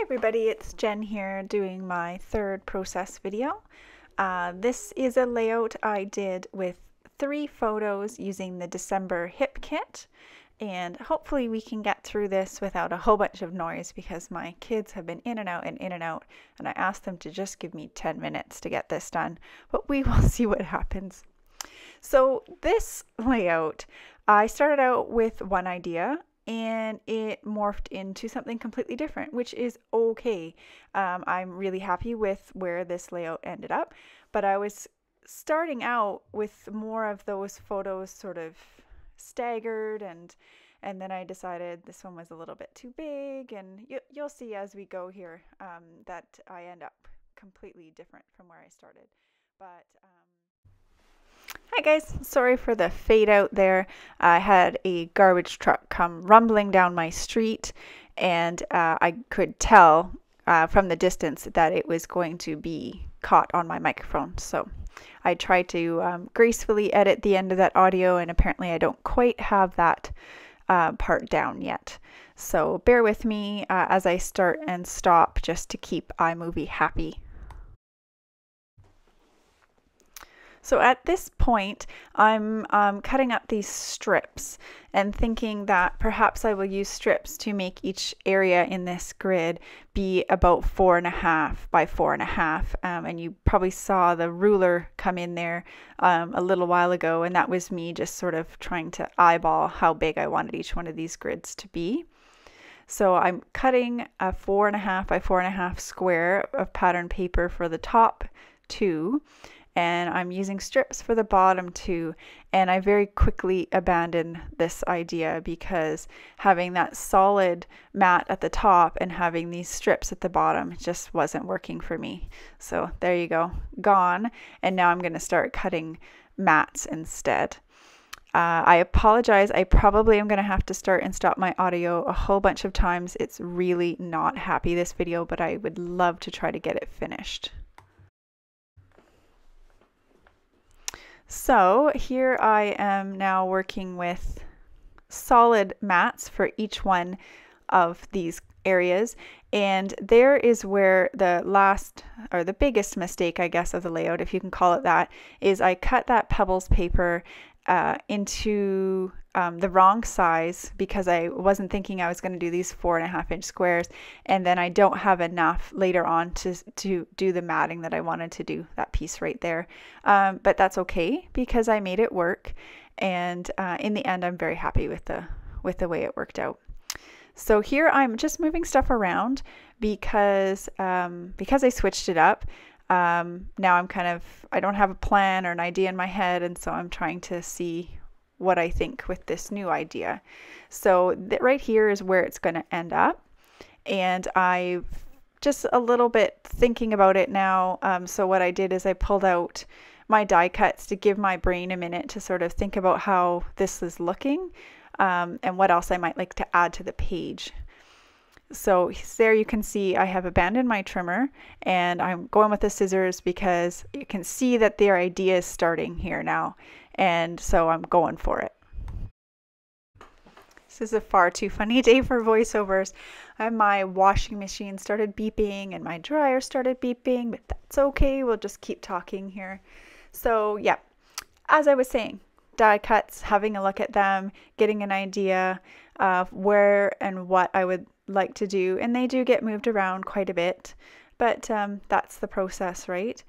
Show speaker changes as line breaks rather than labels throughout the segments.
everybody, it's Jen here doing my third process video. This is a layout I did with 3 photos using the December hip kit, and hopefully we can get through this without a whole bunch of noise because my kids have been in and out and I asked them to just give me 10 minutes to get this done, but we will see what happens. So this layout, I started out with one idea and it morphed into something completely different, which is okay. I'm really happy with where this layout ended up, but I was starting out with more of those photos sort of staggered, and then I decided this one was a little bit too big, and you'll see as we go here that I end up completely different from where I started. But hi guys, sorry for the fade out there. I had a garbage truck come rumbling down my street, and I could tell from the distance that it was going to be caught on my microphone. So I tried to gracefully edit the end of that audio, and apparently I don't quite have that part down yet. So bear with me as I start and stop just to keep iMovie happy. So at this point, I'm cutting up these strips and thinking that perhaps I will use strips to make each area in this grid be about 4.5 by 4.5. And you probably saw the ruler come in there a little while ago, and that was me just sort of trying to eyeball how big I wanted each one of these grids to be. So I'm cutting a 4.5 by 4.5 square of pattern paper for the top 2. And I'm using strips for the bottom 2, and I very quickly abandoned this idea because having that solid mat at the top and having these strips at the bottom just wasn't working for me. So there you go, gone, and now I'm going to start cutting mats instead. I apologize, I probably am going to have to start and stop my audio a whole bunch of times. It's really not happy, this video, but I would love to try to get it finished. So here I am now working with solid mats for each one of these areas, and there is where the last, or the biggest mistake, I guess, of the layout, if you can call it that, is I cut that pebbles paper into the wrong size because I wasn't thinking I was going to do these 4.5-inch squares, and then I don't have enough later on to do the matting that I wanted to do, that piece right there. But that's okay because I made it work, and in the end I'm very happy with the way it worked out. So here I'm just moving stuff around because I switched it up. Now I don't have a plan or an idea in my head, and so I'm trying to see what I think with this new idea. So right here is where it's going to end up, and I just a little bit thinking about it now. So what I did is I pulled out my die cuts to give my brain a minute to sort of think about how this is looking, and what else I might like to add to the page. So there you can see I have abandoned my trimmer, and I'm going with the scissors because you can see that their idea is starting here now, and so I'm going for it. This is a far too funny day for voiceovers. My washing machine started beeping and my dryer started beeping, but that's okay, we'll just keep talking here. So yeah, as I was saying, die cuts, having a look at them, getting an idea of where and what I would like to do, and they do get moved around quite a bit, but that's the process, right?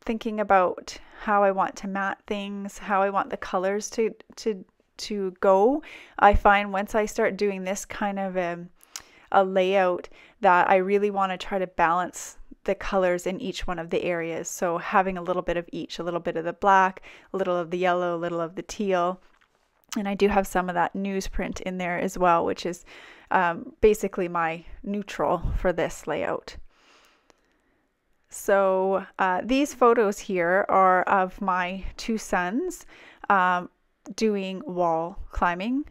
Thinking about how I want to mat things, how I want the colors to go. I find once I start doing this kind of a layout that I really want to try to balance the colors in each one of the areas. So having a little bit of each, a little bit of the black, a little of the yellow, a little of the teal. And I do have some of that newsprint in there as well, which is basically my neutral for this layout. So these photos here are of my 2 sons doing wall climbing.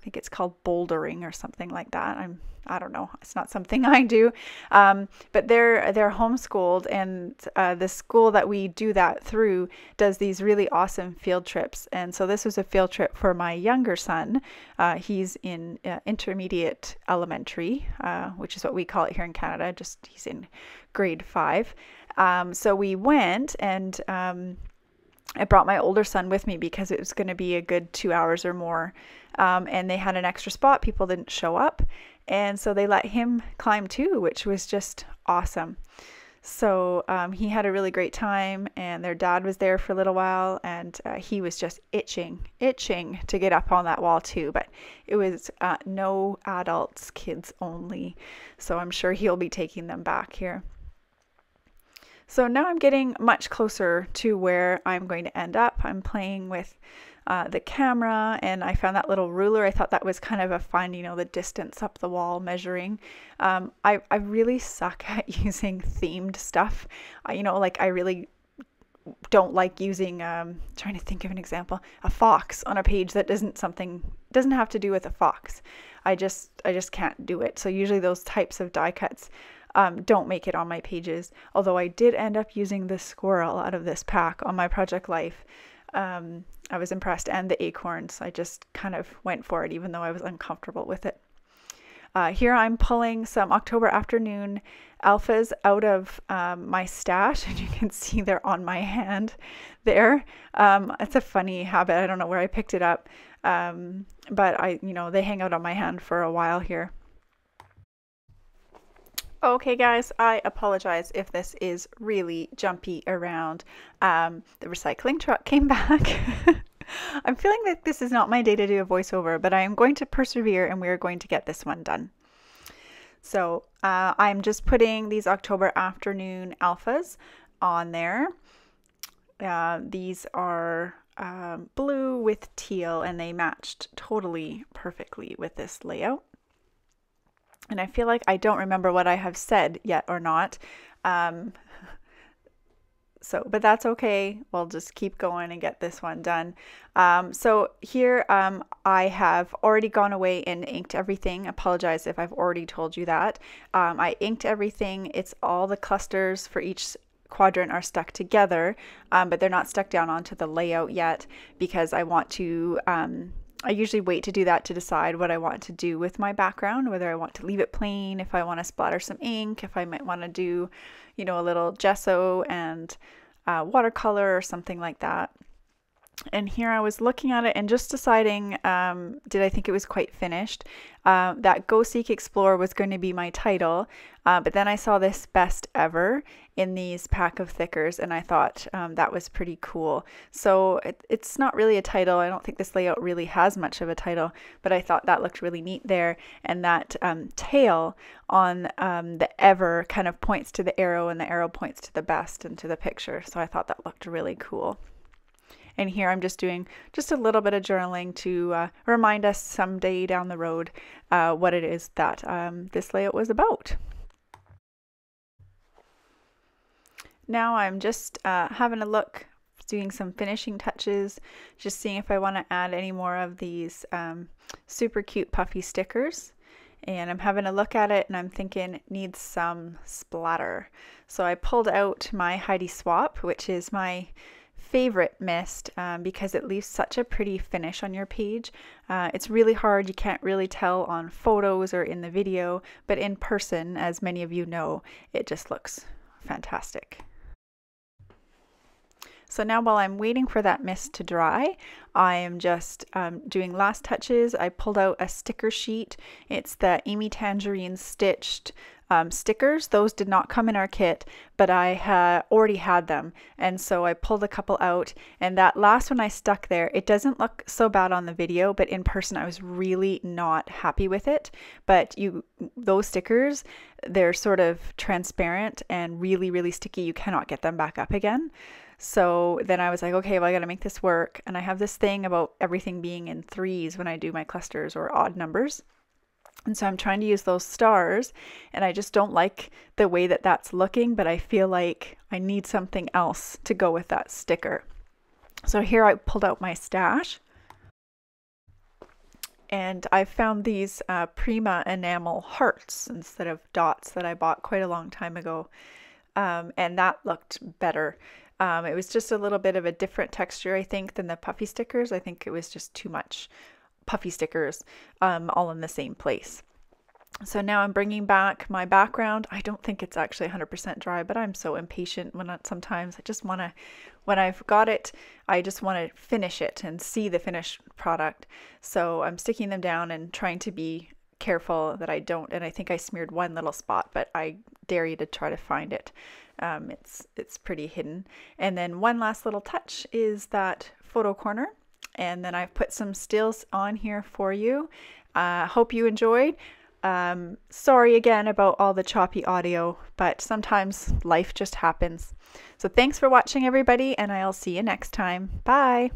think it's called bouldering or something like that. I don't know. It's not something I do. But they're homeschooled, and the school that we do that through does these really awesome field trips. And so this was a field trip for my younger son. He's in intermediate elementary, which is what we call it here in Canada. Just he's in grade 5. So we went, and I brought my older son with me because it was going to be a good 2 hours or more. And they had an extra spot. People didn't show up. And so they let him climb too, which was just awesome. So he had a really great time, and their dad was there for a little while, and he was just itching to get up on that wall too. But it was no adults, kids only. So I'm sure he'll be taking them back here. So now I'm getting much closer to where I'm going to end up. I'm playing with the camera, and I found that little ruler. I thought that was kind of a fun, the distance up the wall measuring. I really suck at using themed stuff. I really don't like using, trying to think of an example, a fox on a page that doesn't have to do with a fox. I just can't do it. So usually those types of die cuts don't make it on my pages, although I did end up using the squirrel out of this pack on my project life. I was impressed, and the acorns. I just kind of went for it, even though I was uncomfortable with it. Here I'm pulling some October afternoon alphas out of my stash, and you can see they're on my hand there. It's a funny habit. I don't know where I picked it up, but they hang out on my hand for a while here. Okay guys, I apologize if this is really jumpy around. The recycling truck came back. I'm feeling that this is not my day to do a voiceover, but I am going to persevere, and we're going to get this one done. So I'm just putting these October afternoon alphas on there. These are blue with teal, and they matched totally perfectly with this layout. And I feel like I don't remember what I have said yet or not. But that's okay. We'll just keep going and get this one done. So here I have already gone away and inked everything. Apologize if I've already told you that. I inked everything. It's all the clusters for each quadrant are stuck together, but they're not stuck down onto the layout yet because I want to I usually wait to do that to decide what I want to do with my background, whether I want to leave it plain, if I want to splatter some ink, if I might want to do, a little gesso and watercolor or something like that. And here I was looking at it and just deciding, did I think it was quite finished? That Go Seek Explore was going to be my title, but then I saw this Best Ever in these pack of thickers, and I thought that was pretty cool. So it's not really a title. I don't think this layout really has much of a title, but I thought that looked really neat there. And that tail on the ever kind of points to the arrow, and the arrow points to the best and to the picture. So I thought that looked really cool. And here I'm just doing just a little bit of journaling to remind us someday down the road what it is that this layout was about. Now I'm just having a look, doing some finishing touches, just seeing if I want to add any more of these super cute puffy stickers. And I'm having a look at it, and I'm thinking it needs some splatter. So I pulled out my Heidi Swap, which is my favorite mist because it leaves such a pretty finish on your page. It's really hard. You can't really tell on photos or in the video, but in person, as many of you know, it just looks fantastic. So now while I'm waiting for that mist to dry, I am just doing last touches. I pulled out a sticker sheet. It's the Amy Tangerine stitched stickers. Those did not come in our kit, but I already had them. And so I pulled a couple out, and that last one I stuck there. It doesn't look so bad on the video, but in person I was really not happy with it. But those stickers, they're sort of transparent and really, really sticky. You cannot get them back up again. So then I was like, okay, well, I got to make this work. And I have this thing about everything being in threes when I do my clusters or odd numbers. And so I'm trying to use those stars, and I just don't like the way that that's looking, but I feel like I need something else to go with that sticker. So here I pulled out my stash, And I found these Prima enamel hearts instead of dots that I bought quite a long time ago. And that looked better. It was just a little bit of a different texture, I think, than the puffy stickers. I think it was just too much puffy stickers all in the same place. So now I'm bringing back my background. I don't think it's actually 100% dry, but I'm so impatient sometimes I just want to, when I've got it, I just want to finish it and see the finished product. So I'm sticking them down and trying to be careful that I don't, and I think I smeared one little spot, but I dare you to try to find it. It's pretty hidden. And then one last little touch is that photo corner. And then I've put some stills on here for you. Hope you enjoyed. Sorry again about all the choppy audio, but sometimes life just happens. So thanks for watching, everybody, and I'll see you next time. Bye.